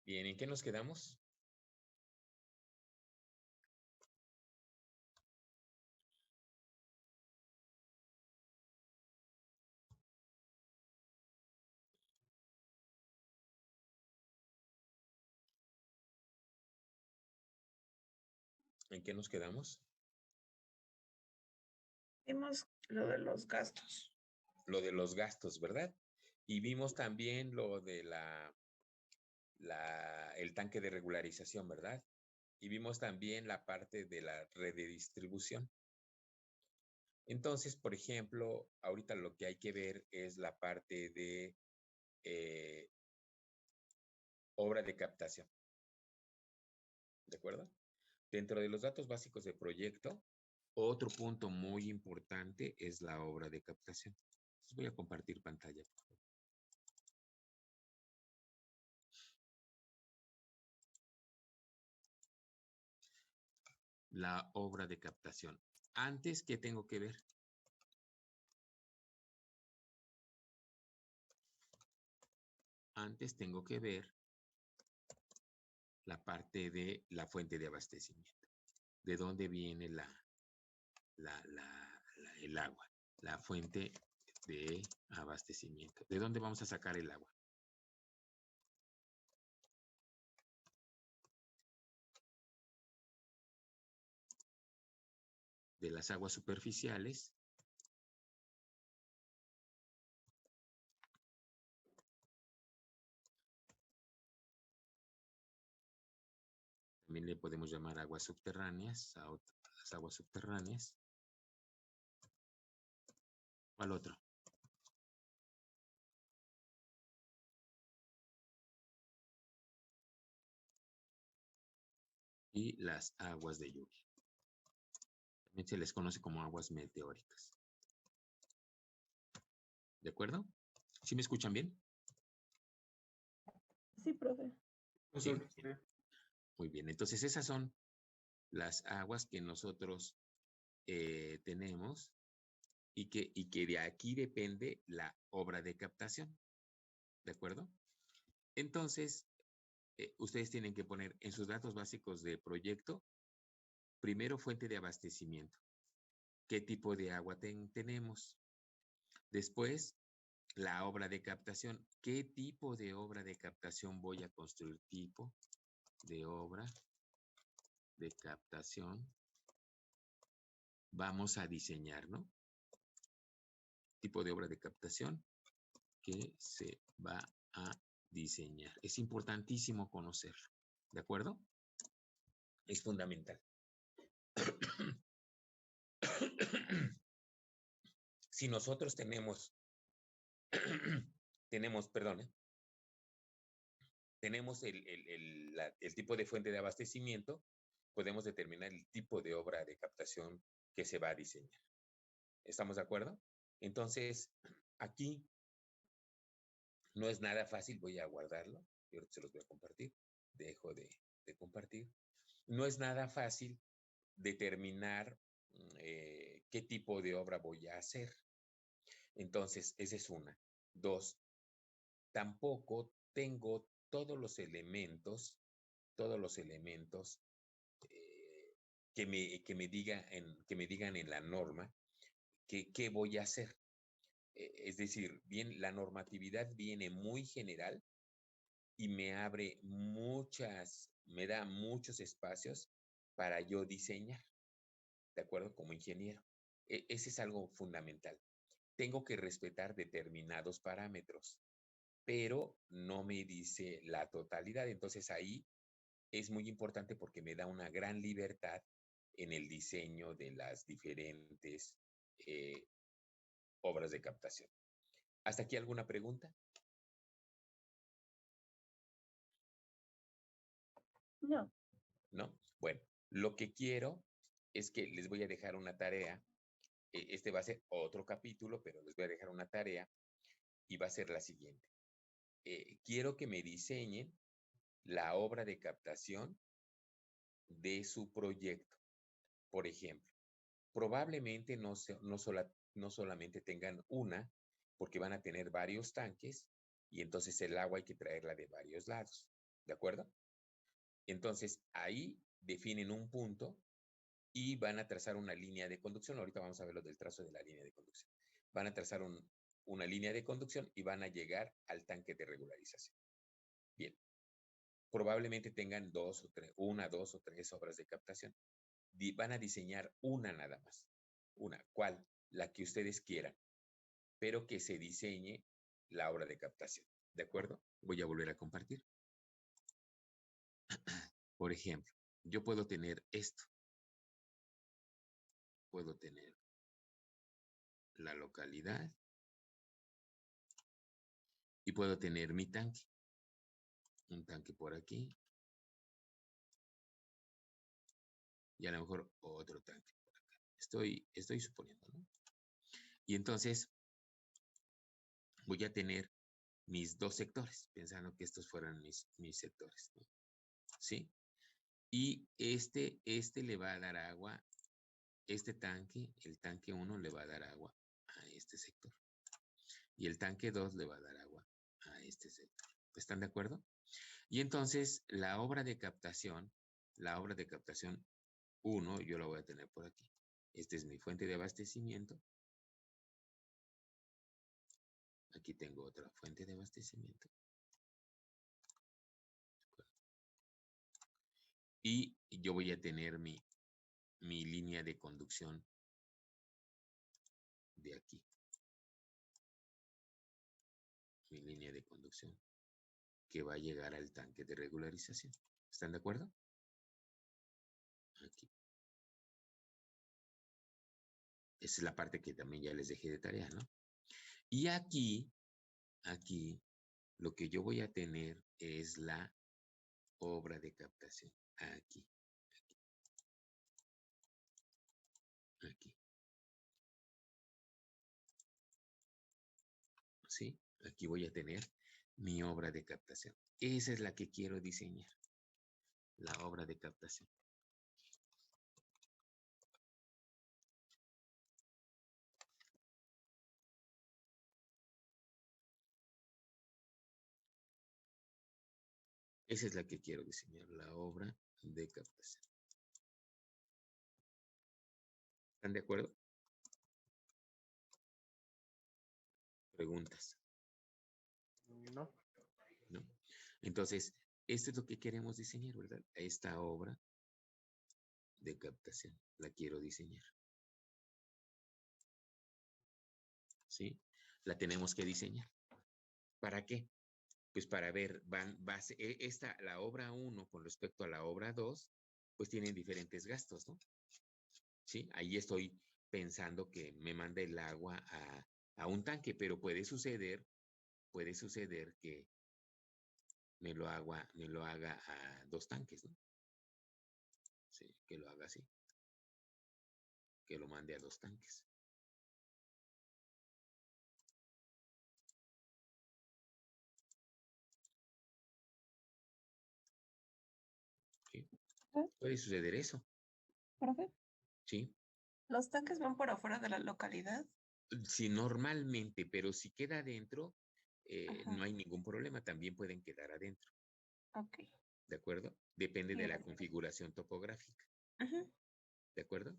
Bien, ¿en qué nos quedamos? ¿En qué nos quedamos? Vimos lo de los gastos. Lo de los gastos, ¿verdad? Y vimos también lo de el tanque de regularización, ¿verdad? Y vimos también la parte de la red de distribución. Entonces, por ejemplo, ahorita lo que hay que ver es la parte de obra de captación. ¿De acuerdo? Dentro de los datos básicos de proyecto, otro punto muy importante es la obra de captación. Entonces voy a compartir pantalla, por favor. La obra de captación. Antes, ¿qué tengo que ver? Antes tengo que ver la parte de la fuente de abastecimiento. ¿De dónde viene el agua? La fuente de abastecimiento. ¿De dónde vamos a sacar el agua? De las aguas superficiales. También le podemos llamar aguas subterráneas, a las aguas subterráneas. ¿Cuál otro? Y las aguas de lluvia. También se les conoce como aguas meteóricas. ¿De acuerdo? ¿Sí me escuchan bien? Sí, profe. Sí. Muy bien. Entonces, esas son las aguas que nosotros tenemos y que de aquí depende la obra de captación. ¿De acuerdo? Entonces, ustedes tienen que poner en sus datos básicos de proyecto, primero fuente de abastecimiento. ¿Qué tipo de agua tenemos? Después, la obra de captación. ¿Qué tipo de obra de captación voy a construir? Tipo de obra de captación vamos a diseñar, ¿no? Tipo de obra de captación que se va a diseñar. Es importantísimo conocerlo, ¿de acuerdo? Es fundamental. Si nosotros tenemos, tenemos el tipo de fuente de abastecimiento, podemos determinar el tipo de obra de captación que se va a diseñar. ¿Estamos de acuerdo? Entonces, aquí no es nada fácil, voy a guardarlo, y ahorita se los voy a compartir, dejo de compartir. No es nada fácil determinar qué tipo de obra voy a hacer. Entonces, esa es una. Dos, tampoco tengo todos los elementos que me digan en la norma qué voy a hacer. Es decir, bien, la normatividad viene muy general y me da muchos espacios para yo diseñar, ¿de acuerdo? Como ingeniero. Ese es algo fundamental. Tengo que respetar determinados parámetros, pero no me dice la totalidad. Entonces ahí es muy importante porque me da una gran libertad en el diseño de las diferentes obras de captación. ¿Hasta aquí alguna pregunta? No. ¿No? Bueno, lo que quiero es que les voy a dejar una tarea. Este va a ser otro capítulo, pero les voy a dejar una tarea y va a ser la siguiente. Quiero que me diseñen la obra de captación de su proyecto. Por ejemplo, probablemente no solamente tengan una, porque van a tener varios tanques y entonces el agua hay que traerla de varios lados. ¿De acuerdo? Entonces, ahí definen un punto y van a trazar una línea de conducción. Ahorita vamos a ver lo del trazo de la línea de conducción. Van a trazar una línea de conducción y van a llegar al tanque de regularización. Bien. Probablemente tengan una, dos o tres obras de captación. Van a diseñar una nada más. Una, ¿cuál? La que ustedes quieran, pero que se diseñe la obra de captación. ¿De acuerdo? Voy a volver a compartir. Por ejemplo, yo puedo tener esto. Puedo tener la localidad y puedo tener mi tanque. Un tanque por aquí. Y a lo mejor otro tanque por acá. Estoy suponiendo, ¿no? Y entonces voy a tener mis dos sectores, pensando que estos fueran mis sectores, ¿no? ¿Sí? Y este le va a dar agua, este tanque, el tanque 1 le va a dar agua a este sector. Y el tanque 2 le va a dar agua a este sector. ¿Están de acuerdo? Y entonces la obra de captación 1, yo la voy a tener por aquí. Esta es mi fuente de abastecimiento. Aquí tengo otra fuente de abastecimiento. Y yo voy a tener mi línea de conducción de aquí. Mi línea de conducción que va a llegar al tanque de regularización. ¿Están de acuerdo? Aquí. Esa es la parte que también ya les dejé de tarea, ¿no? Y aquí, lo que yo voy a tener es la obra de captación. Aquí. ¿Sí? Aquí voy a tener mi obra de captación. Esa es la que quiero diseñar. La obra de captación. Esa es la que quiero diseñar, la obra de captación. ¿Están de acuerdo? ¿Preguntas? No. ¿No? Entonces, esto es lo que queremos diseñar, ¿verdad? Esta obra de captación la quiero diseñar. ¿Sí? La tenemos que diseñar. ¿Para qué? Pues para ver, la obra 1 con respecto a la obra 2, pues tienen diferentes gastos, ¿no? ¿Sí? Ahí estoy pensando que me mande el agua a un tanque, pero puede suceder que me lo haga a 2 tanques, ¿no? Sí, que lo haga así. Que lo mande a 2 tanques. ¿Sí? Puede suceder eso. ¿Profe? Sí. ¿Los tanques van por afuera de la localidad? Sí, normalmente, pero si queda adentro, Ajá. no hay ningún problema, también pueden quedar adentro. Ok. ¿De acuerdo? Depende de la Bien. configuración topográfica. Ujú. ¿De acuerdo?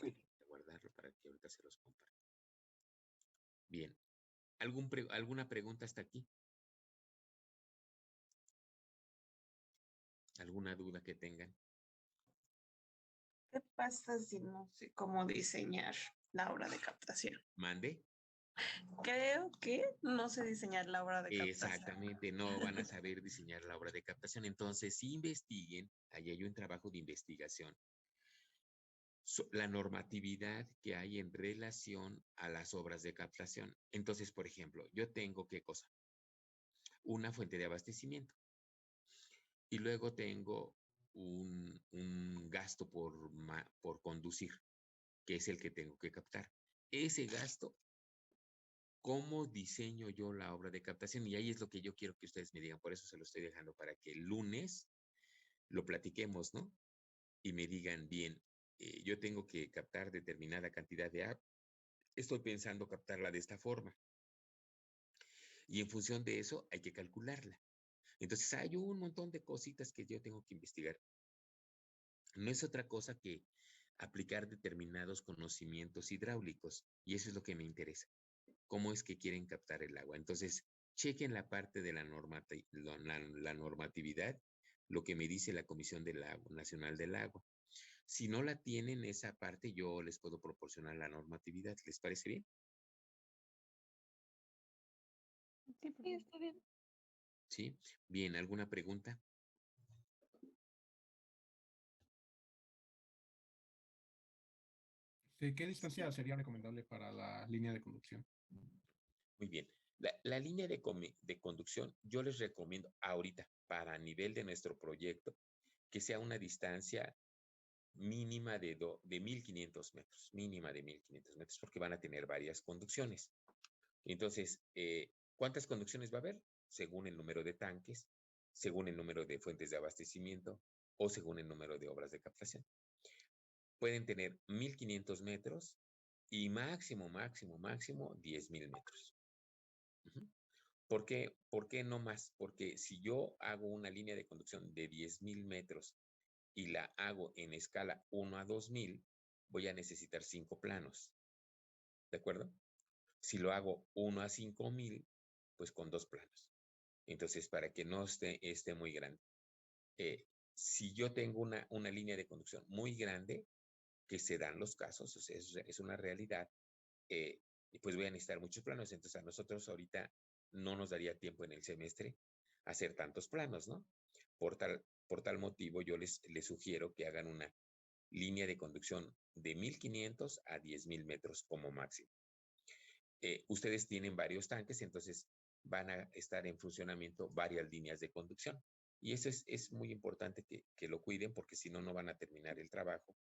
Sí. Voy a guardarlo para que ahorita se los comparta. Bien. ¿Alguna pregunta hasta aquí? ¿Alguna duda que tengan? ¿Qué pasa si no sé cómo diseñar la obra de captación? ¿Mande? Creo que no sé diseñar la obra de captación. Exactamente, no van a saber diseñar la obra de captación. Entonces, si investiguen, ahí hay un trabajo de investigación. La normatividad que hay en relación a las obras de captación. Entonces, por ejemplo, yo tengo, ¿qué cosa? Una fuente de abastecimiento. Y luego tengo un gasto por conducir, que es el que tengo que captar. Ese gasto, ¿cómo diseño yo la obra de captación? Y ahí es lo que yo quiero que ustedes me digan. Por eso se lo estoy dejando para que el lunes lo platiquemos, ¿no? Y me digan, bien, yo tengo que captar determinada cantidad de agua. Estoy pensando captarla de esta forma. Y en función de eso hay que calcularla. Entonces hay un montón de cositas que yo tengo que investigar. No es otra cosa que aplicar determinados conocimientos hidráulicos y eso es lo que me interesa. ¿Cómo es que quieren captar el agua? Entonces, chequen la parte de la normatividad, lo que me dice la Comisión Nacional del Agua. Si no la tienen esa parte, yo les puedo proporcionar la normatividad. ¿Les parece bien? Sí, está bien. Sí. Bien, ¿alguna pregunta? ¿De qué distancia sería recomendable para la línea de conducción? Muy bien. La línea de conducción, yo les recomiendo ahorita, para nivel de nuestro proyecto, que sea una distancia mínima de 1,500 metros, mínima de 1,500 metros, porque van a tener varias conducciones. Entonces, ¿cuántas conducciones va a haber? Según el número de tanques, según el número de fuentes de abastecimiento o según el número de obras de captación. Pueden tener 1,500 metros y máximo 10,000 metros. ¿Por qué no más? Porque si yo hago una línea de conducción de 10,000 metros y la hago en escala 1 a 2,000, voy a necesitar 5 planos. ¿De acuerdo? Si lo hago 1 a 5,000, pues con 2 planos. Entonces, para que no esté muy grande. Si yo tengo una línea de conducción muy grande, que se dan los casos, o sea, es una realidad, pues voy a necesitar muchos planos. Entonces, a nosotros ahorita no nos daría tiempo en el semestre hacer tantos planos, ¿no? Por tal motivo, yo les sugiero que hagan una línea de conducción de 1,500 a 10,000 metros como máximo. Ustedes tienen varios tanques, entonces van a estar en funcionamiento varias líneas de conducción. Y eso es muy importante que lo cuiden porque si no, no van a terminar el trabajo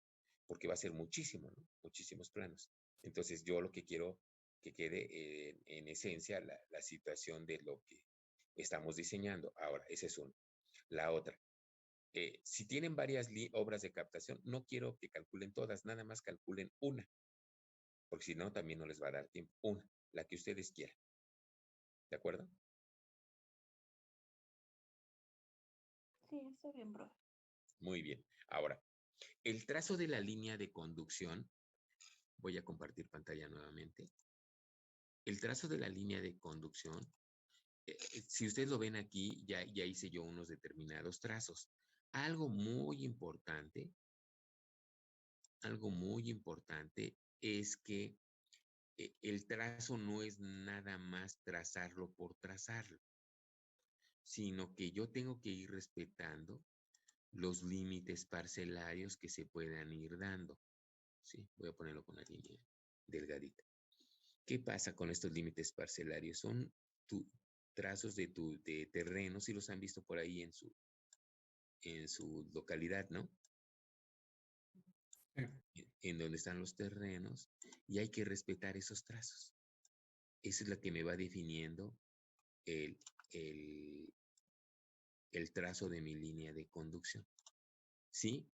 porque va a ser muchísimo, ¿no? Muchísimos planos. Entonces yo lo que quiero que quede en esencia la situación de lo que estamos diseñando. Ahora, esa es una. La otra, si tienen varias obras de captación, no quiero que calculen todas, nada más calculen una, porque si no, también no les va a dar tiempo. Una, la que ustedes quieran. ¿De acuerdo? Sí, está bien, bro. Muy bien. Ahora, el trazo de la línea de conducción, voy a compartir pantalla nuevamente. El trazo de la línea de conducción, si ustedes lo ven aquí, ya hice yo unos determinados trazos. Algo muy importante es que el trazo no es nada más trazarlo por trazarlo, sino que yo tengo que ir respetando los límites parcelarios que se puedan ir dando. Sí, voy a ponerlo con la línea delgadita. ¿Qué pasa con estos límites parcelarios? Son trazos de terreno, si los han visto por ahí en su localidad, ¿no? Sí. En donde están los terrenos y hay que respetar esos trazos. Eso es lo que me va definiendo el, el trazo de mi línea de conducción. ¿Sí?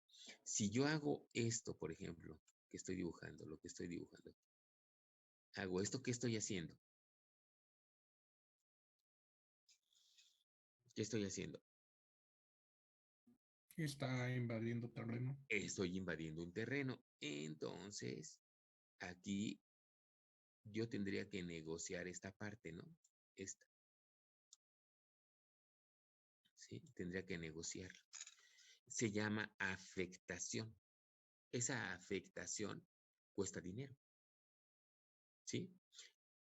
Si yo hago esto, por ejemplo, que estoy dibujando, lo que estoy dibujando, hago esto, ¿qué estoy haciendo? ¿Qué estoy haciendo? Está invadiendo terreno. Estoy invadiendo un terreno. Entonces, aquí yo tendría que negociar esta parte, ¿no? Esta. ¿Sí? Tendría que negociar. Se llama afectación. Esa afectación cuesta dinero. ¿Sí?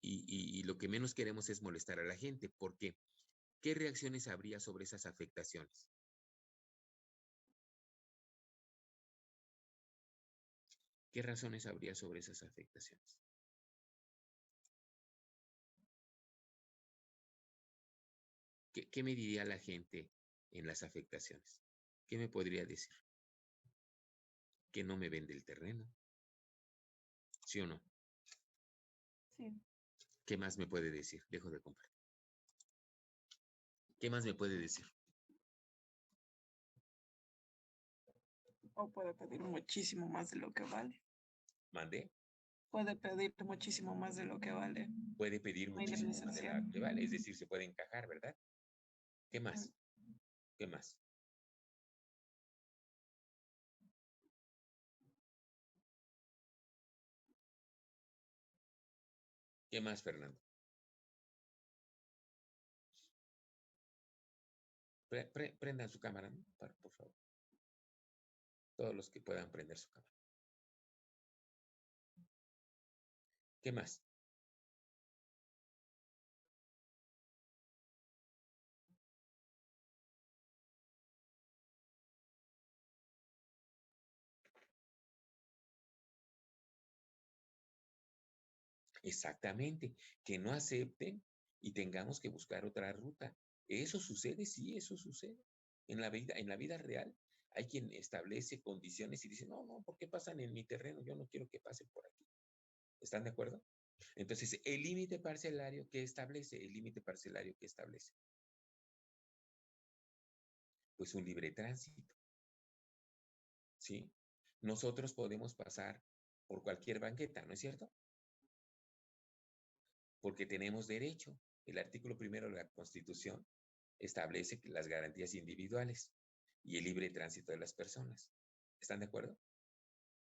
Y lo que menos queremos es molestar a la gente. ¿Por qué? ¿Qué reacciones habría sobre esas afectaciones? ¿Qué razones habría sobre esas afectaciones? ¿Qué me diría la gente en las afectaciones? ¿Qué me podría decir? Que no me vende el terreno. ¿Sí o no? Sí. ¿Qué más me puede decir? Dejo de comprar. ¿Qué más me puede decir? O puede pedir muchísimo más de lo que vale. ¿Mandé? Puede pedir muchísimo más de lo que vale. Puede pedir Una muchísimo más de lo indemnización. que vale. Es decir, se puede encajar, ¿verdad? ¿Qué más? ¿Qué más? ¿Qué más, Fernando? Prendan su cámara, ¿no? Por favor. Todos los que puedan prender su cámara. ¿Qué más? Exactamente, que no acepten y tengamos que buscar otra ruta. Eso sucede, sí, eso sucede. En la vida real hay quien establece condiciones y dice, no, no, ¿por qué pasan en mi terreno? Yo no quiero que pasen por aquí. ¿Están de acuerdo? Entonces, el límite parcelario que establece, el límite parcelario que establece, pues un libre tránsito, ¿sí? Nosotros podemos pasar por cualquier banqueta, ¿no es cierto? Porque tenemos derecho. El artículo primero de la Constitución establece las garantías individuales y el libre tránsito de las personas. ¿Están de acuerdo?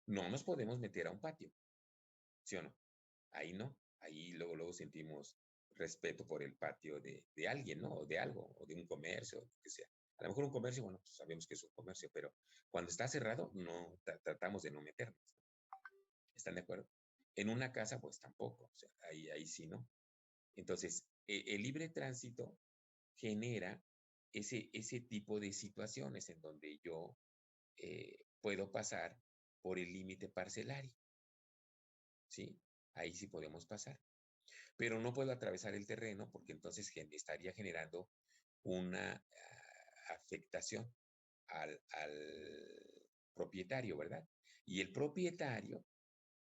No nos podemos meter a un patio, ¿sí o no? Ahí no. Ahí luego sentimos respeto por el patio de alguien, ¿no? O de algo, o de un comercio, o lo que sea. A lo mejor un comercio, bueno, pues sabemos que es un comercio, pero cuando está cerrado, no tratamos de no meternos. ¿Están de acuerdo? En una casa, pues tampoco. O sea, ahí sí, ¿no? Entonces, el libre tránsito genera ese tipo de situaciones en donde yo puedo pasar por el límite parcelario, ¿sí? Ahí sí podemos pasar. Pero no puedo atravesar el terreno porque entonces estaría generando una afectación al propietario, ¿verdad? Y el propietario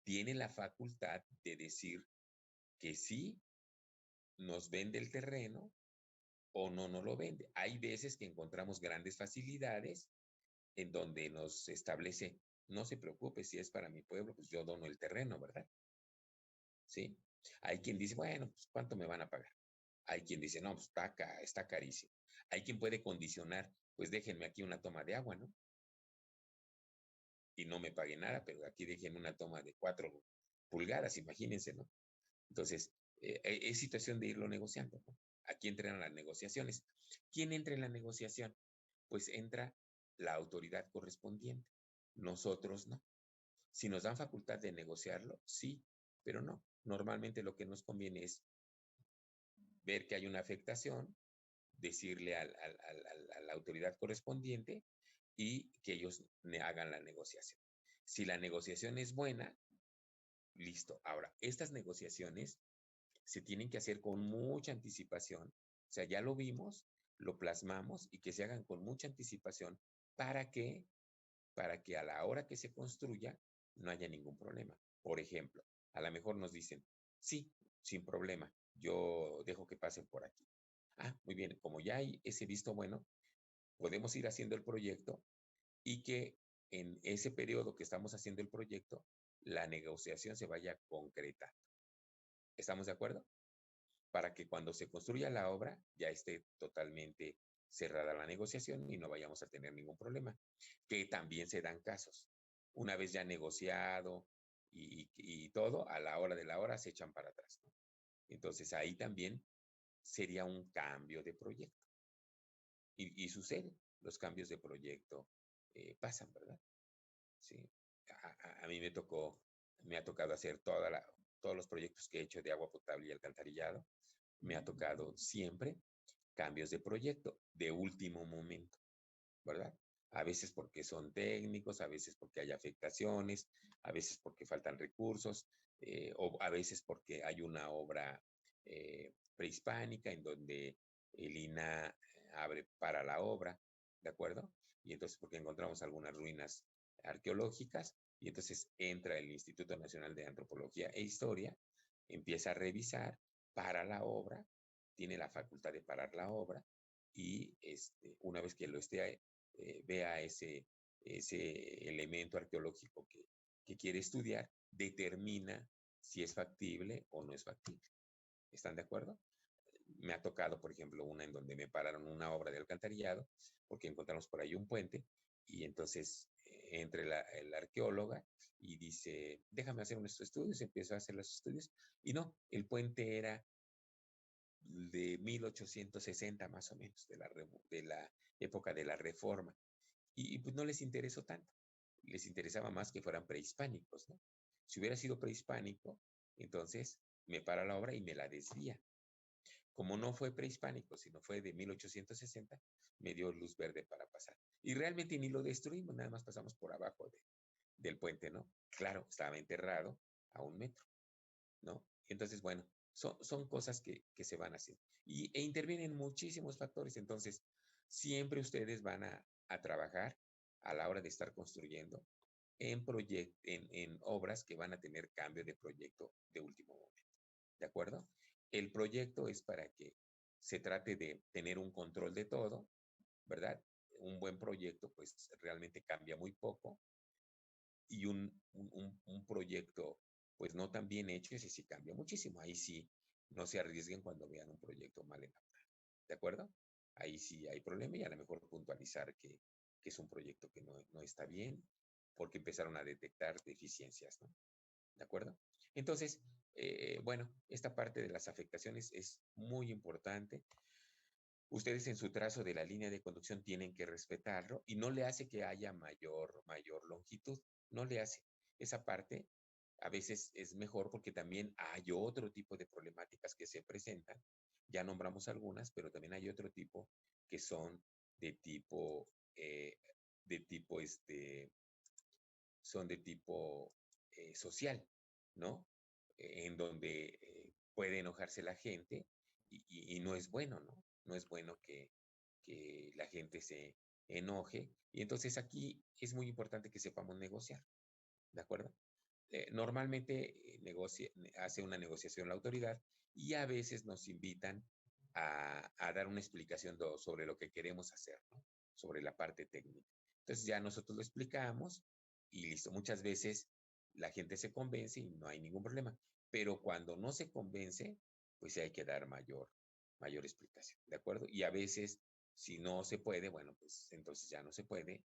tiene la facultad de decir que sí nos vende el terreno o no nos lo vende. Hay veces que encontramos grandes facilidades en donde nos establece, no se preocupe, si es para mi pueblo, pues yo dono el terreno, ¿verdad? ¿Sí? Hay quien dice, bueno, pues ¿cuánto me van a pagar? Hay quien dice, no, pues está carísimo. Hay quien puede condicionar, pues déjenme aquí una toma de agua, ¿no? Y no me pague nada, pero aquí déjenme una toma de 4 pulgadas, imagínense, ¿no? Entonces, es situación de irlo negociando, ¿no? Aquí entran las negociaciones. ¿Quién entra en la negociación? Pues entra la autoridad correspondiente. Nosotros no. Si nos dan facultad de negociarlo, sí, pero no. Normalmente lo que nos conviene es ver que hay una afectación, decirle a la autoridad correspondiente y que ellos hagan la negociación. Si la negociación es buena, listo. Ahora, estas negociaciones se tienen que hacer con mucha anticipación. O sea, ya lo vimos, lo plasmamos y que se hagan con mucha anticipación para que, para que a la hora que se construya no haya ningún problema. Por ejemplo, a lo mejor nos dicen, sí, sin problema, yo dejo que pasen por aquí. Ah, muy bien, como ya hay ese visto bueno, podemos ir haciendo el proyecto y que en ese periodo que estamos haciendo el proyecto, la negociación se vaya concretando. ¿Estamos de acuerdo? Para que cuando se construya la obra ya esté totalmente cerrada la negociación y no vayamos a tener ningún problema. Que también se dan casos. Una vez ya negociado y todo, a la hora de la hora se echan para atrás, ¿no? Entonces ahí también sería un cambio de proyecto. Y sucede, los cambios de proyecto pasan, ¿verdad? Sí. A mí me ha tocado hacer todos los proyectos que he hecho de agua potable y alcantarillado. Me ha tocado siempre cambios de proyecto de último momento, ¿verdad? A veces porque son técnicos, a veces porque hay afectaciones, a veces porque faltan recursos, o a veces porque hay una obra prehispánica en donde el INAH abre para la obra, ¿de acuerdo? Y entonces porque encontramos algunas ruinas arqueológicas y entonces entra el Instituto Nacional de Antropología e Historia, empieza a revisar para la obra, tiene la facultad de parar la obra y una vez que lo esté, vea ese elemento arqueológico que quiere estudiar, determina si es factible o no es factible. ¿Están de acuerdo? Me ha tocado, por ejemplo, una en donde me pararon una obra de alcantarillado porque encontramos por ahí un puente y entonces entre la arqueóloga y dice, déjame hacer unos estudios, empiezo a hacer los estudios y no, el puente era de 1860 más o menos, de la época de la Reforma. Y pues no les interesó tanto. Les interesaba más que fueran prehispánicos, ¿no? Si hubiera sido prehispánico, entonces me para la obra y me la desvía. Como no fue prehispánico, sino fue de 1860, me dio luz verde para pasar. Y realmente ni lo destruimos, nada más pasamos por abajo del puente, ¿no? Claro, estaba enterrado a 1 metro, ¿no? Entonces, bueno, son cosas que se van haciendo. E intervienen muchísimos factores, entonces siempre ustedes van a trabajar a la hora de estar construyendo en obras que van a tener cambio de proyecto de último momento. ¿De acuerdo? El proyecto es para que se trate de tener un control de todo, ¿verdad? Un buen proyecto, pues realmente cambia muy poco y un proyecto, pues no tan bien hecho, ese sí cambia muchísimo. Ahí sí, no se arriesguen cuando vean un proyecto mal elaborado. ¿De acuerdo? Ahí sí hay problema y a lo mejor puntualizar que es un proyecto que no está bien porque empezaron a detectar deficiencias, ¿no? ¿De acuerdo? Entonces, bueno, esta parte de las afectaciones es muy importante. Ustedes en su trazo de la línea de conducción tienen que respetarlo y no le hace que haya mayor longitud, no le hace. Esa parte a veces es mejor porque también hay otro tipo de problemáticas que se presentan. Ya nombramos algunas, pero también hay otro tipo que son de tipo, eh, de tipo, son de tipo social, ¿no? En donde puede enojarse la gente y no es bueno, ¿no? No es bueno que la gente se enoje. Y entonces aquí es muy importante que sepamos negociar, ¿de acuerdo? Normalmente hace una negociación la autoridad y a veces nos invitan a dar una explicación sobre lo que queremos hacer, ¿no? Sobre la parte técnica. Entonces ya nosotros lo explicamos y listo. Muchas veces la gente se convence y no hay ningún problema. Pero cuando no se convence, pues sí hay que dar mayor explicación, ¿de acuerdo? Y a veces, si no se puede, bueno, pues entonces ya no se puede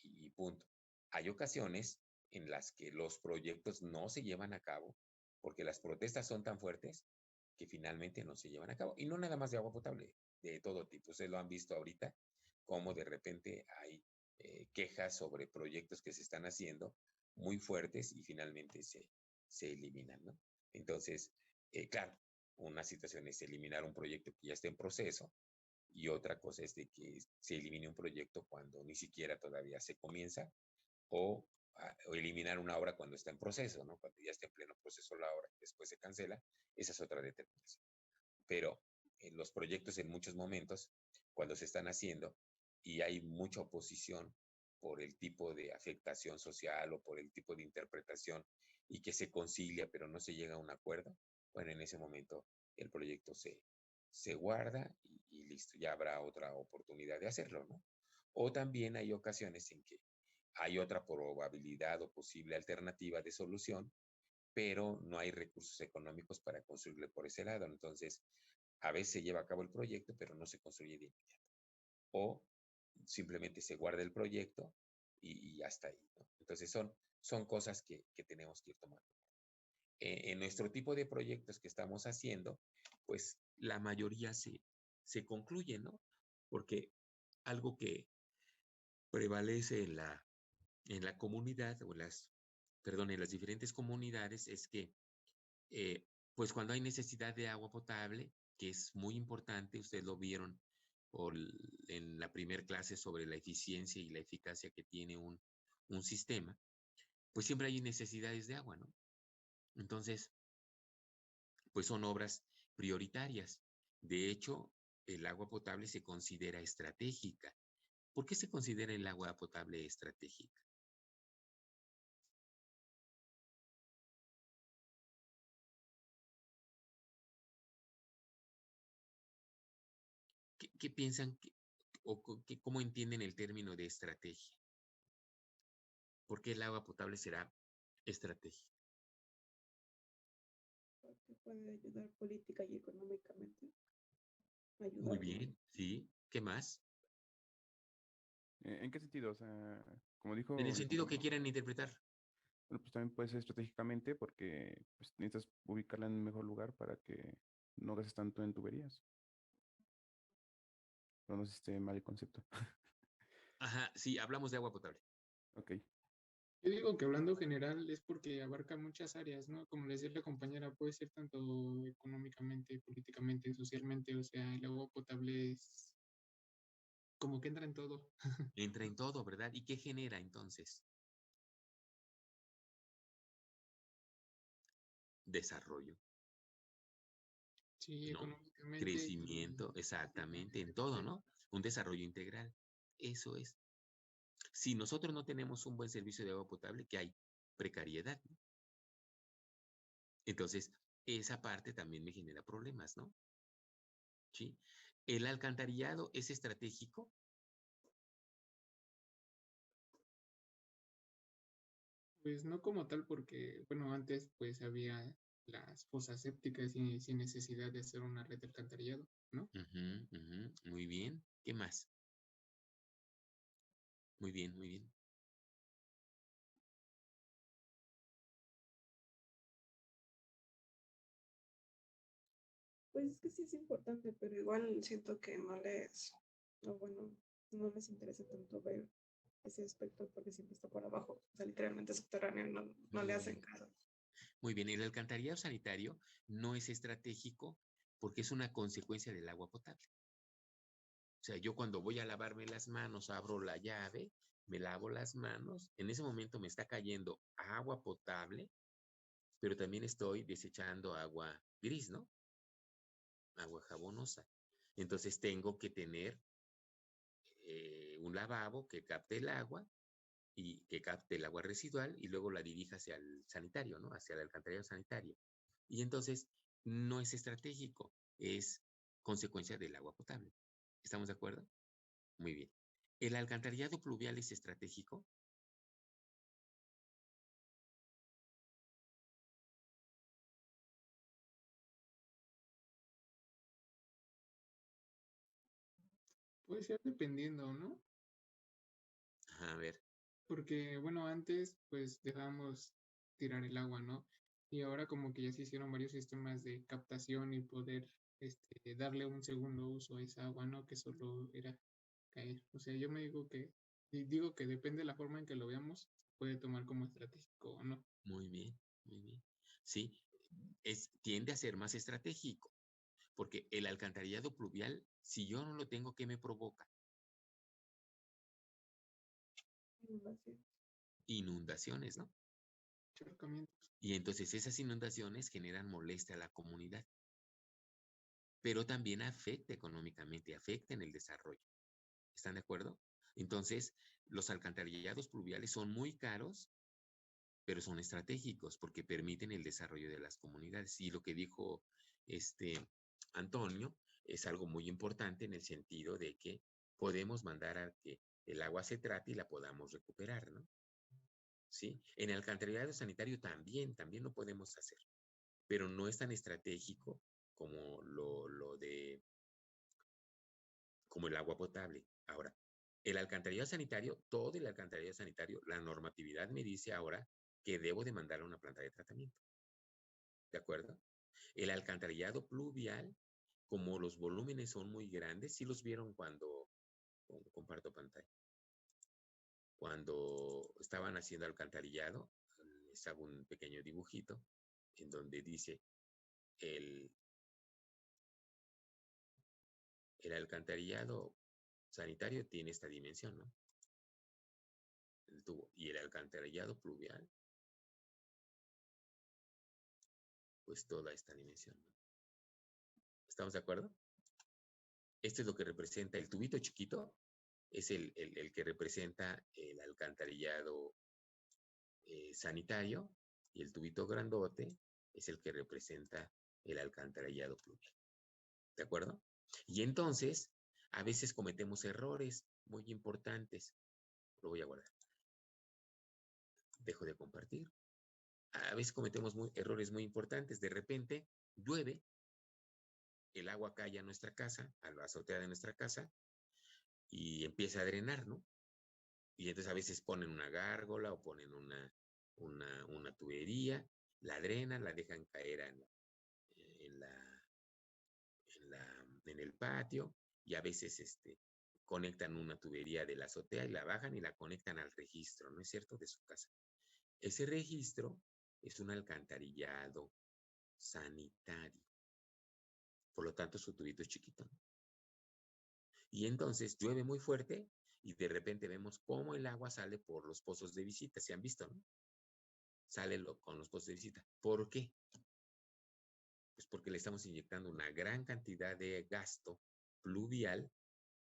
y punto. Hay ocasiones en las que los proyectos no se llevan a cabo porque las protestas son tan fuertes que finalmente no se llevan a cabo. Y no nada más de agua potable, de todo tipo. Ustedes lo han visto ahorita, como de repente hay quejas sobre proyectos que se están haciendo muy fuertes y finalmente se eliminan, ¿no? Entonces, claro, una situación es eliminar un proyecto que ya está en proceso y otra cosa es de que se elimine un proyecto cuando ni siquiera todavía se comienza o eliminar una obra cuando está en proceso, ¿no? Cuando ya está en pleno proceso la obra, después se cancela, esa es otra determinación. Pero en los proyectos en muchos momentos, cuando se están haciendo y hay mucha oposición por el tipo de afectación social o por el tipo de interpretación y que se concilia pero no se llega a un acuerdo, bueno, en ese momento el proyecto se guarda y listo, ya habrá otra oportunidad de hacerlo, ¿no? O también hay ocasiones en que hay otra probabilidad o posible alternativa de solución, pero no hay recursos económicos para construirle por ese lado. Entonces, a veces se lleva a cabo el proyecto, pero no se construye de inmediato. O simplemente se guarda el proyecto y hasta ahí, ¿no? Entonces, son cosas que tenemos que ir tomando. En nuestro tipo de proyectos que estamos haciendo, pues la mayoría se concluye, ¿no? Porque algo que prevalece en la comunidad o en las diferentes comunidades es que, pues cuando hay necesidad de agua potable, que es muy importante, ustedes lo vieron en la primer clase sobre la eficiencia y la eficacia que tiene un sistema, pues siempre hay necesidades de agua, ¿no? Entonces, pues son obras prioritarias. De hecho, el agua potable se considera estratégica. ¿Por qué se considera el agua potable estratégica? ¿Qué piensan cómo entienden el término de estrategia? ¿Por qué el agua potable será estratégica? Porque puede ayudar política y económicamente. Muy ayudar. bien, sí. ¿Qué más? ¿En qué sentido? O sea, como En el dijo mi sentido que compañero, quieran interpretar. bueno, pues también puede ser estratégicamente porque pues, necesitas ubicarla en un mejor lugar para que no gastes tanto en tuberías. Pero no sé si esté mal el concepto. Ajá, sí, hablamos de agua potable. Ok. Yo digo que hablando general es porque abarca muchas áreas, ¿no? Como le decía la compañera, puede ser tanto económicamente, políticamente, socialmente, o sea, el agua potable es como que entra en todo. Entra en todo, ¿verdad? ¿Y qué genera entonces? Desarrollo, Sí, ¿no? económicamente Crecimiento, exactamente, en todo, ¿no? Un desarrollo integral. Eso es. Si nosotros no tenemos un buen servicio de agua potable, ¿qué hay? Precariedad, ¿no? Entonces, esa parte también me genera problemas, ¿no? ¿Sí? El alcantarillado es estratégico. pues no como tal porque, bueno, antes pues había las fosas sépticas y sin necesidad de hacer una red de alcantarillado, ¿no? Ujú, ujú, muy bien. ¿Qué más? Muy bien, muy bien. Pues es que sí es importante, pero igual siento que no, bueno, no les interesa tanto ver ese aspecto porque siempre está por abajo, o sea, literalmente subterráneo, no le hacen caso. Muy bien, el alcantarillado sanitario no es estratégico porque es una consecuencia del agua potable. O sea, yo cuando voy a lavarme las manos, abro la llave, me lavo las manos, en ese momento me está cayendo agua potable, pero también estoy desechando agua gris, ¿no? Agua jabonosa. Entonces tengo que tener un lavabo que capte el agua y que capte el agua residual y luego la dirija hacia el sanitario, ¿no? Hacia el alcantarillado sanitario. Y entonces no es estratégico, es consecuencia del agua potable. ¿Estamos de acuerdo? Muy bien. ¿El alcantarillado pluvial es estratégico? Puede ser dependiendo, ¿no? A ver. Porque, bueno, antes pues dejábamos tirar el agua, ¿no? Y ahora como que ya se hicieron varios sistemas de captación y poder darle un segundo uso a esa agua, ¿no? Que solo era caer. O sea, yo me digo que depende de la forma en que lo veamos, puede tomar como estratégico o no. Muy bien, muy bien. Sí, tiende a ser más estratégico, porque el alcantarillado pluvial, si yo no lo tengo, ¿qué me provoca? Inundación. Inundaciones, ¿no? Charcamientos. Y entonces esas inundaciones generan molestia a la comunidad, pero también afecta económicamente, afecta en el desarrollo. ¿Están de acuerdo? Entonces, los alcantarillados pluviales son muy caros, pero son estratégicos porque permiten el desarrollo de las comunidades. Y lo que dijo este Antonio es algo muy importante en el sentido de que podemos mandar a que el agua se trate y la podamos recuperar, ¿no? ¿Sí? En el alcantarillado sanitario también lo podemos hacer, pero no es tan estratégico como como el agua potable. Ahora, el alcantarillado sanitario, todo el alcantarillado sanitario, la normatividad me dice ahora que debo de mandar a una planta de tratamiento. ¿De acuerdo? El alcantarillado pluvial, como los volúmenes son muy grandes, ¿sí los vieron cuando comparto pantalla? Cuando estaban haciendo alcantarillado, les hago un pequeño dibujito en donde dice el, el alcantarillado sanitario tiene esta dimensión, ¿no? El tubo. Y el alcantarillado pluvial, pues toda esta dimensión, ¿no? ¿Estamos de acuerdo? Esto es lo que representa el tubito chiquito, es el que representa el alcantarillado sanitario y el tubito grandote es el que representa el alcantarillado pluvial. ¿De acuerdo? Y entonces, a veces cometemos errores muy importantes. Lo voy a guardar. Dejo de compartir. A veces cometemos errores muy importantes. De repente, llueve el agua cae a nuestra casa, a la azotea de nuestra casa, y empieza a drenar, ¿no? Y entonces a veces ponen una gárgola o ponen una tubería, la drenan, la dejan caer en la, en el patio, y a veces conectan una tubería de la azotea y la bajan y la conectan al registro, ¿no es cierto?, de su casa. Ese registro es un alcantarillado sanitario. Por lo tanto, su tubito es chiquito. Y entonces llueve muy fuerte y de repente vemos cómo el agua sale por los pozos de visita. ¿Se han visto, no? Sale con los pozos de visita. ¿Por qué? Pues porque le estamos inyectando una gran cantidad de gasto pluvial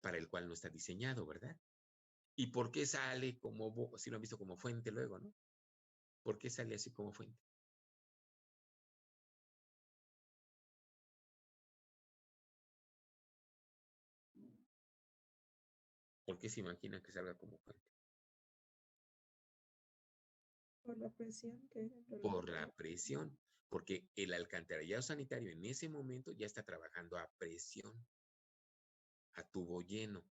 para el cual no está diseñado, ¿verdad? ¿Y por qué sale como, si lo han visto, como fuente luego, ¿no? ¿Por qué sale así como fuente? ¿Por qué se imagina que salga como fuente? Por la presión que entra. Por la presión, porque el alcantarillado sanitario en ese momento ya está trabajando a presión, a tubo lleno,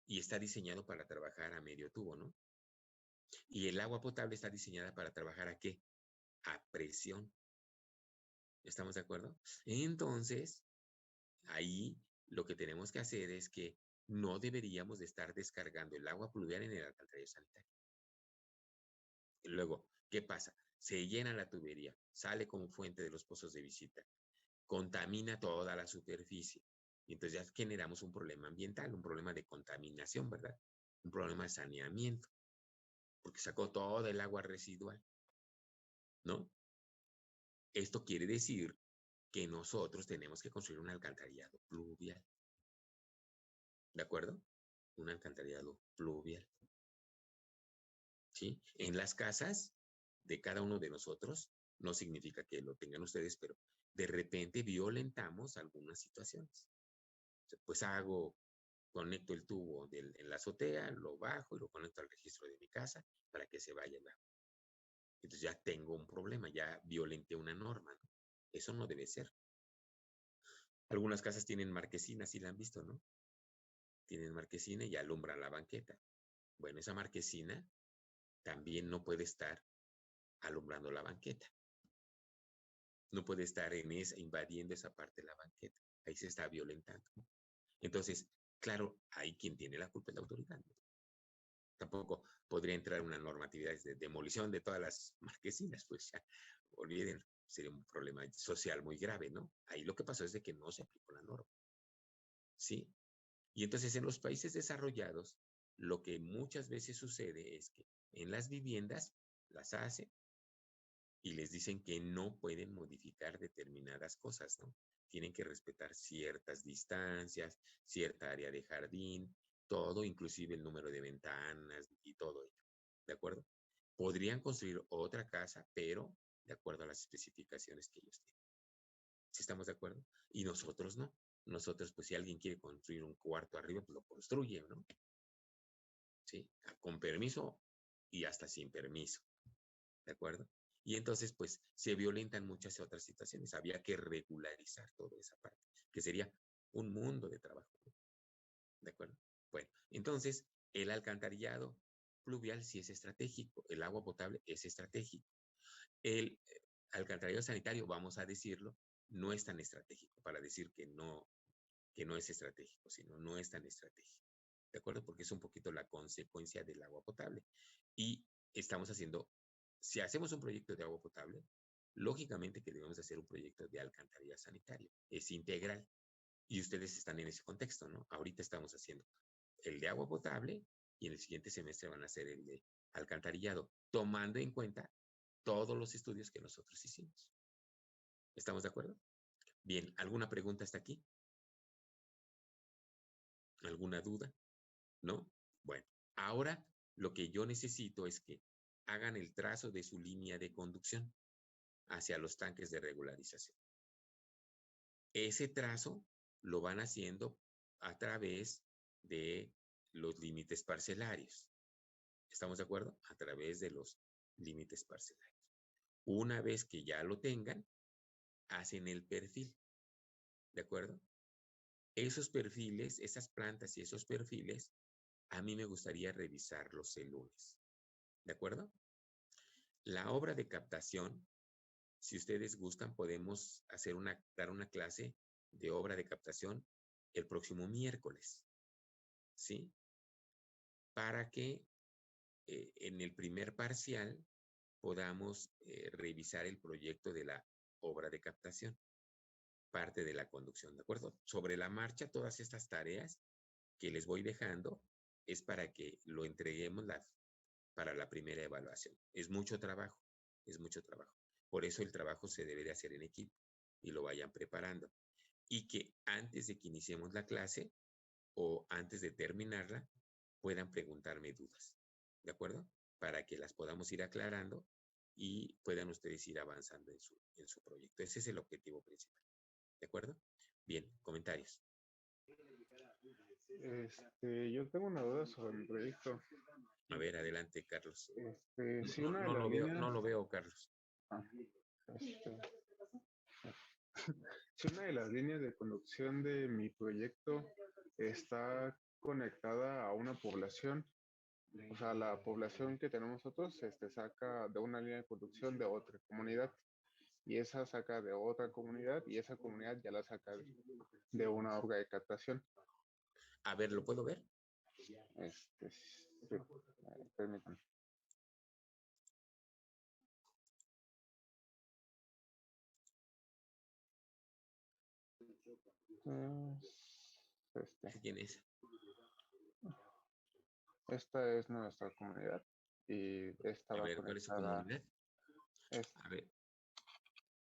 y está diseñado para trabajar a medio tubo, ¿no? Y el agua potable está diseñada para trabajar ¿a qué? A presión. ¿Estamos de acuerdo? Entonces, ahí lo que tenemos que hacer es que no deberíamos de estar descargando el agua pluvial en el alcantarillado sanitario. Y luego, ¿qué pasa? Se llena la tubería, sale como fuente de los pozos de visita, contamina toda la superficie. Y entonces ya generamos un problema ambiental, un problema de contaminación, ¿verdad? Un problema de saneamiento, porque sacó todo el agua residual, ¿no? Esto quiere decir que nosotros tenemos que construir un alcantarillado pluvial. ¿De acuerdo? Un alcantarillado pluvial. ¿Sí? En las casas de cada uno de nosotros, no significa que lo tengan ustedes, pero de repente violentamos algunas situaciones. Pues conecto el tubo en la azotea, lo bajo y lo conecto al registro de mi casa para que se vaya el agua. Entonces ya tengo un problema, ya violenté una norma, ¿no? Eso no debe ser. Algunas casas tienen marquesinas, si la han visto, ¿no? Tienen marquesina y alumbran la banqueta. Bueno, esa marquesina también no puede estar alumbrando la banqueta. No puede estar invadiendo esa parte de la banqueta. Ahí se está violentando. Entonces, claro, ahí quien tiene la culpa es la autoridad, ¿no? Tampoco podría entrar una normatividad de demolición de todas las marquesinas, pues ya, olviden, sería un problema social muy grave, ¿no? Ahí lo que pasó es de que no se aplicó la norma, ¿sí? Y entonces en los países desarrollados, lo que muchas veces sucede es que en las viviendas las hacen y les dicen que no pueden modificar determinadas cosas, ¿no? Tienen que respetar ciertas distancias, cierta área de jardín, todo, inclusive el número de ventanas y todo ello, ¿de acuerdo? Podrían construir otra casa, pero de acuerdo a las especificaciones que ellos tienen. ¿Sí estamos de acuerdo? Y nosotros no. Nosotros, pues si alguien quiere construir un cuarto arriba, pues lo construye, ¿no? ¿Sí? Con permiso y hasta sin permiso, ¿de acuerdo? Y entonces, pues, se violentan muchas otras situaciones. Había que regularizar toda esa parte, que sería un mundo de trabajo, ¿no? ¿De acuerdo? Bueno, entonces, el alcantarillado pluvial sí es estratégico, el agua potable es estratégico. El alcantarillado sanitario, vamos a decirlo, no es tan estratégico, para decir que no es estratégico, sino no es tan estratégico. ¿De acuerdo? Porque es un poquito la consecuencia del agua potable. Y estamos haciendo, si hacemos un proyecto de agua potable, lógicamente que debemos hacer un proyecto de alcantarillado sanitario. Es integral. Y ustedes están en ese contexto, ¿no? Ahorita estamos haciendo el de agua potable y en el siguiente semestre van a hacer el de alcantarillado, tomando en cuenta todos los estudios que nosotros hicimos. ¿Estamos de acuerdo? Bien, ¿alguna pregunta hasta aquí? ¿Alguna duda? ¿No? Bueno, ahora lo que yo necesito es que hagan el trazo de su línea de conducción hacia los tanques de regularización. Ese trazo lo van haciendo a través de los límites parcelarios. ¿Estamos de acuerdo? A través de los límites parcelarios. Una vez que ya lo tengan, hacen el perfil. ¿De acuerdo? Esos perfiles, esas plantas y esos perfiles, a mí me gustaría revisarlos el lunes. ¿De acuerdo? La obra de captación, si ustedes gustan, podemos dar una clase de obra de captación el próximo miércoles, ¿sí? Para que en el primer parcial podamos revisar el proyecto de la obra de captación, parte de la conducción, ¿de acuerdo? Sobre la marcha, todas estas tareas que les voy dejando es para que lo entreguemos para la primera evaluación. Es mucho trabajo, es mucho trabajo. Por eso el trabajo se debe de hacer en equipo y lo vayan preparando. Y que antes de que iniciemos la clase o antes de terminarla, puedan preguntarme dudas, ¿de acuerdo? Para que las podamos ir aclarando y puedan ustedes ir avanzando en su proyecto. Ese es el objetivo principal, ¿de acuerdo? Bien, comentarios. Yo tengo una duda sobre el proyecto. A ver, adelante, Carlos. Si una de No las lo veo, líneas, no lo veo, Carlos. si una de las líneas de conducción de mi proyecto está conectada a una población, o sea, la población que tenemos nosotros saca de una línea de conducción de otra comunidad y esa saca de otra comunidad y esa comunidad ya la saca de una obra de captación. A ver, ¿lo puedo ver? Sí, permítanme. ¿Quién es? Esta es nuestra comunidad y esta A va ver, ¿cuál es su conectada. comunidad? A ver.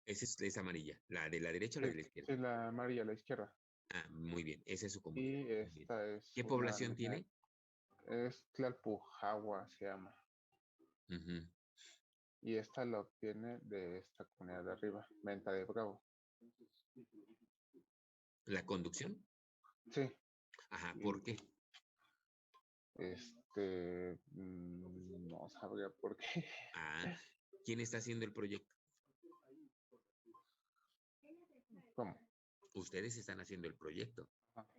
Esa es amarilla. ¿La de la derecha o la de la izquierda? Sí, la amarilla a la izquierda. Ah, muy bien. Esa es su comunidad. Y Muy bien. esta es ¿Qué una población línea- tiene? Es Tlalpujahua, se llama. Ujú. Y esta la obtiene de esta comunidad de arriba, Venta de Bravo. ¿La conducción? Sí. Ajá, ¿por qué? No sabría por qué. Ah, ¿quién está haciendo el proyecto? ¿Cómo? Ustedes están haciendo el proyecto. Ajá.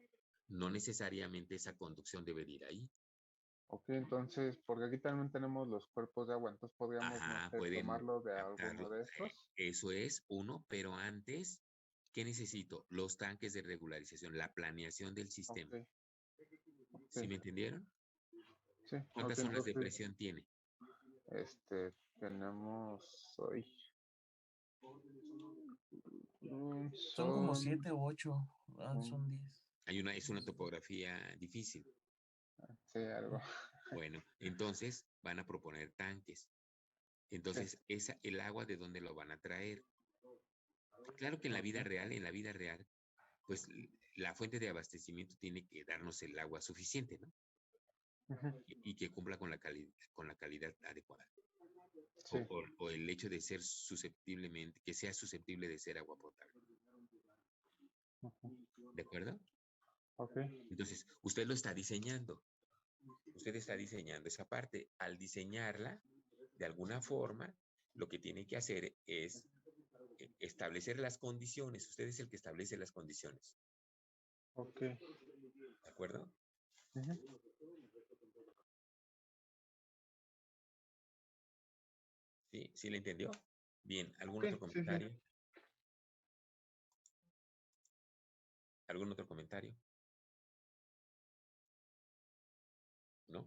No necesariamente esa conducción debe de ir ahí. Ok, entonces, porque aquí también tenemos los cuerpos de agua, entonces podríamos, no Ajá, sé, pueden tomarlo de captarlo. alguno de estos. Eso es uno, pero antes, ¿qué necesito? Los tanques de regularización, la planeación del sistema. Ok. ¿Sí me entendieron? Sí, ¿Cuántas ok, zonas de entonces, presión tiene? tenemos hoy. Son como Son 7 u 8, son 10. Es una topografía difícil. Sí, algo. Bueno, entonces van a proponer tanques. Entonces, el agua, ¿de dónde lo van a traer? Claro que en la vida real, pues la fuente de abastecimiento tiene que darnos el agua suficiente, ¿no? Y que cumpla con la calidad adecuada. Sí. O el hecho de ser que sea susceptible de ser agua potable. ¿De acuerdo? Ok. Entonces, usted lo está diseñando. Usted está diseñando esa parte. Al diseñarla, de alguna forma, lo que tiene que hacer es establecer las condiciones. Usted es el que establece las condiciones. Ok. ¿De acuerdo? ¿Sí? ¿Sí le entendió? Bien, ¿algún otro comentario? Sí. ¿Algún otro comentario? ¿No?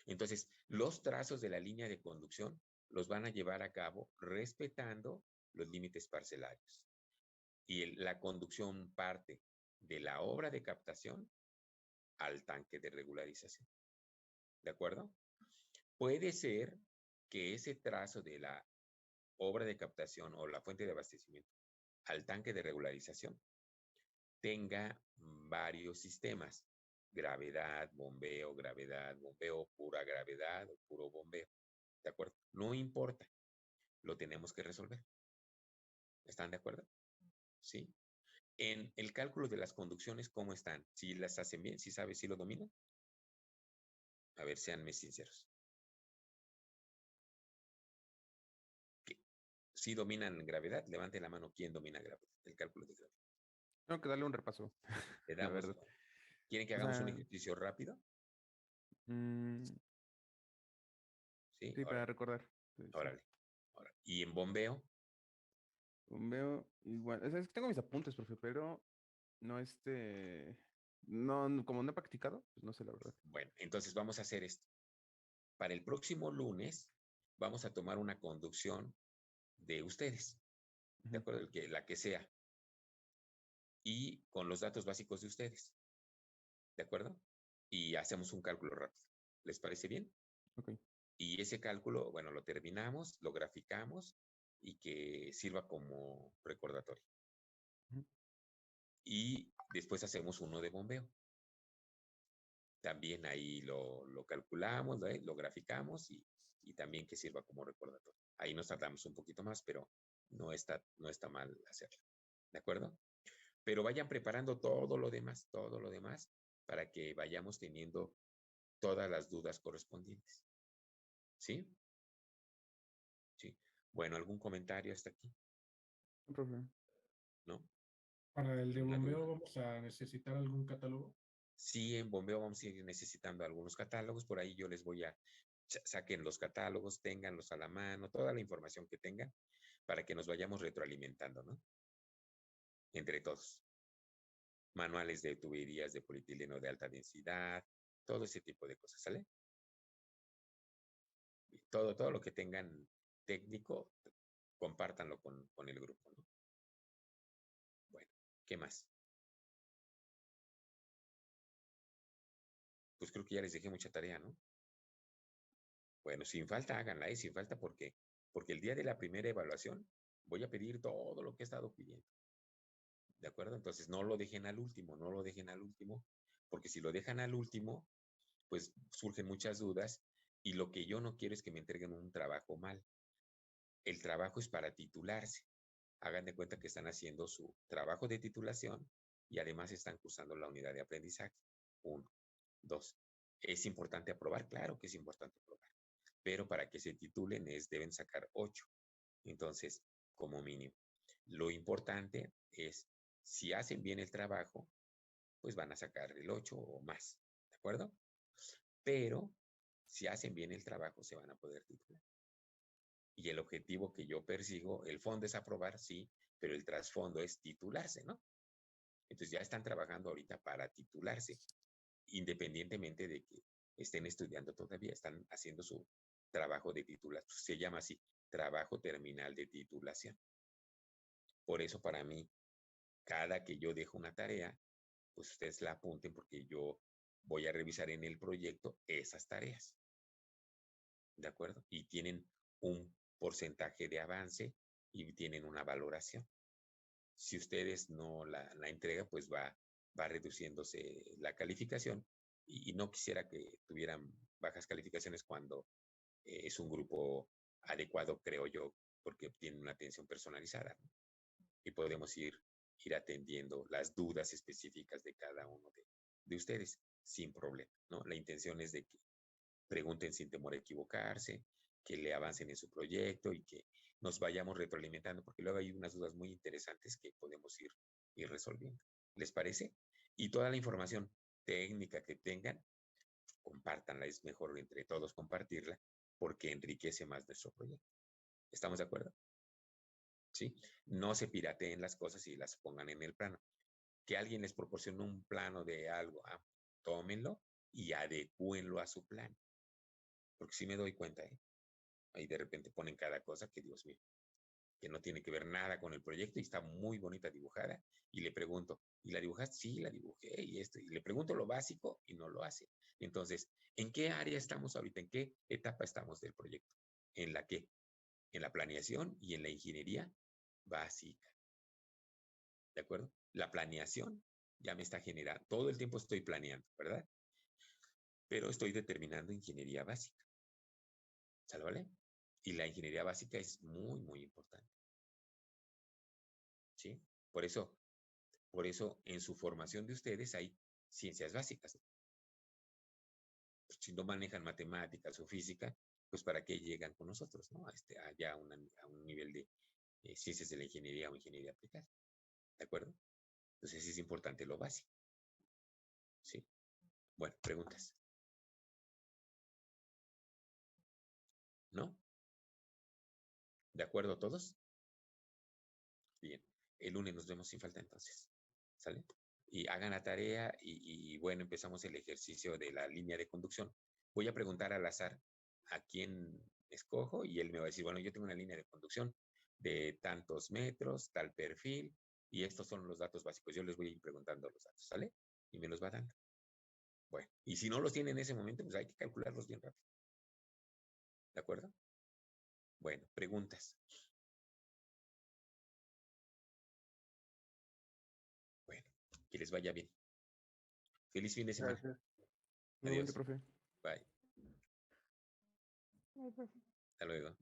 Entonces, los trazos de la línea de conducción los van a llevar a cabo respetando los límites parcelarios. Y la conducción parte de la obra de captación al tanque de regularización. ¿De acuerdo? Puede ser que ese trazo de la obra de captación o la fuente de abastecimiento al tanque de regularización tenga varios sistemas. Gravedad, bombeo, pura gravedad o puro bombeo. ¿De acuerdo? No importa. Lo tenemos que resolver. ¿Están de acuerdo? ¿Sí? En el cálculo de las conducciones, ¿cómo están? ¿Si las hacen bien? ¿Si sabes si lo dominan? A ver, seanme sinceros. ¿Si dominan gravedad? Levante la mano. ¿Quién domina gravedad? El cálculo de gravedad. Tengo que darle un repaso, Le la damos. verdad. ¿Quieren que O hagamos un sea, ejercicio rápido? mm, Sí, sí, para recordar. Sí. órale. Y en bombeo, Veo igual. O sea, es que tengo mis apuntes, profe, pero no no, como no he practicado, pues no sé la verdad. bueno, entonces vamos a hacer esto. Para el próximo lunes vamos a tomar una conducción de ustedes, ¿de Ujú. acuerdo? La que sea. Y con los datos básicos de ustedes, ¿de acuerdo? Y hacemos un cálculo rápido. ¿Les parece bien? Ok. Y ese cálculo, bueno, lo terminamos, lo graficamos y que sirva como recordatorio. Ujú. Y después hacemos uno de bombeo. También ahí lo calculamos, lo graficamos y también que sirva como recordatorio. Ahí nos tardamos un poquito más, pero no está mal hacerlo. ¿De acuerdo? Pero vayan preparando todo lo demás, para que vayamos teniendo todas las dudas correspondientes. ¿Sí? Sí. Bueno, ¿algún comentario hasta aquí? No, profe. ¿No? Para el de ¿Una duda? bombeo vamos a necesitar algún catálogo. Sí, en bombeo vamos a ir necesitando algunos catálogos. Por ahí yo les voy a saquen los catálogos, ténganlos a la mano, toda la información que tengan para que nos vayamos retroalimentando, ¿no? Entre todos. Manuales de tuberías de polietileno de alta densidad, todo ese tipo de cosas, ¿sale? Todo lo que tengan técnico, compártanlo con el grupo, ¿no? Bueno, ¿qué más? Pues creo que ya les dejé mucha tarea, ¿no? Bueno, sin falta háganla, ¿eh? Sin falta porque el día de la primera evaluación voy a pedir todo lo que he estado pidiendo. ¿De acuerdo? Entonces no lo dejen al último, no lo dejen al último, porque si lo dejan al último, pues surgen muchas dudas y lo que yo no quiero es que me entreguen un trabajo mal. El trabajo es para titularse. Hagan de cuenta que están haciendo su trabajo de titulación y además están cursando la unidad de aprendizaje. 1, 2. ¿Es importante aprobar? Claro que es importante aprobar, pero para que se titulen deben sacar 8. Entonces, como mínimo. Lo importante es, si hacen bien el trabajo, pues van a sacar el 8 o más, ¿de acuerdo? Pero si hacen bien el trabajo, se van a poder titular. Y el objetivo que yo persigo, el fondo es aprobar, sí, pero el trasfondo es titularse, ¿no? Entonces ya están trabajando ahorita para titularse, independientemente de que estén estudiando todavía, están haciendo su trabajo de titulación. Se llama así, trabajo terminal de titulación. Por eso para mí, cada que yo dejo una tarea, pues ustedes la apunten porque yo voy a revisar en el proyecto esas tareas. ¿De acuerdo? Y tienen un porcentaje de avance y tienen una valoración. Si ustedes no la entregan, pues va reduciéndose la calificación y no quisiera que tuvieran bajas calificaciones cuando es un grupo adecuado, creo yo, porque tienen una atención personalizada, ¿no? Y podemos ir atendiendo las dudas específicas de cada uno de ustedes sin problema, ¿no? La intención es de que pregunten sin temor a equivocarse, que le avancen en su proyecto y que nos vayamos retroalimentando, porque luego hay unas dudas muy interesantes que podemos ir resolviendo. ¿Les parece? Y toda la información técnica que tengan, compártanla, es mejor entre todos compartirla porque enriquece más nuestro proyecto. ¿Estamos de acuerdo? ¿Sí? No se pirateen las cosas y las pongan en el plano. Que alguien les proporcione un plano de algo, tómenlo y adecúenlo a su plan. Porque sí me doy cuenta, ¿eh? Ahí de repente ponen cada cosa que, Dios mío, que no tiene que ver nada con el proyecto y está muy bonita dibujada. Y le pregunto, ¿y la dibujaste? Sí, la dibujé y esto. Y le pregunto lo básico y no lo hace. Entonces, ¿en qué área estamos ahorita? ¿En qué etapa estamos del proyecto? ¿En la qué? En la planeación y en la ingeniería básica. ¿De acuerdo? La planeación ya me está generando, todo el tiempo estoy planeando, ¿verdad? Pero estoy determinando ingeniería básica. ¿Sale, vale? Y la ingeniería básica es muy, muy importante. ¿Sí? Por eso en su formación de ustedes hay ciencias básicas. Pues si no manejan matemáticas o física, pues ¿para qué llegan con nosotros, no? Allá a un nivel de ciencias de la ingeniería o ingeniería aplicada. ¿De acuerdo? Entonces es importante lo básico. ¿Sí? Bueno, preguntas. ¿No? ¿De acuerdo todos? Bien. El lunes nos vemos sin falta entonces. ¿Sale? Y hagan la tarea y bueno, empezamos el ejercicio de la línea de conducción. Voy a preguntar al azar a quién escojo y él me va a decir, bueno, yo tengo una línea de conducción de tantos metros, tal perfil, y estos son los datos básicos. Yo les voy a ir preguntando los datos, ¿sale? Y me los va dando. Bueno, y si no los tiene en ese momento, pues hay que calcularlos bien rápido. ¿De acuerdo? Bueno, preguntas. Bueno, que les vaya bien. Feliz fin de semana. Gracias. Igualmente, Adiós. profe. Bye. Hasta luego.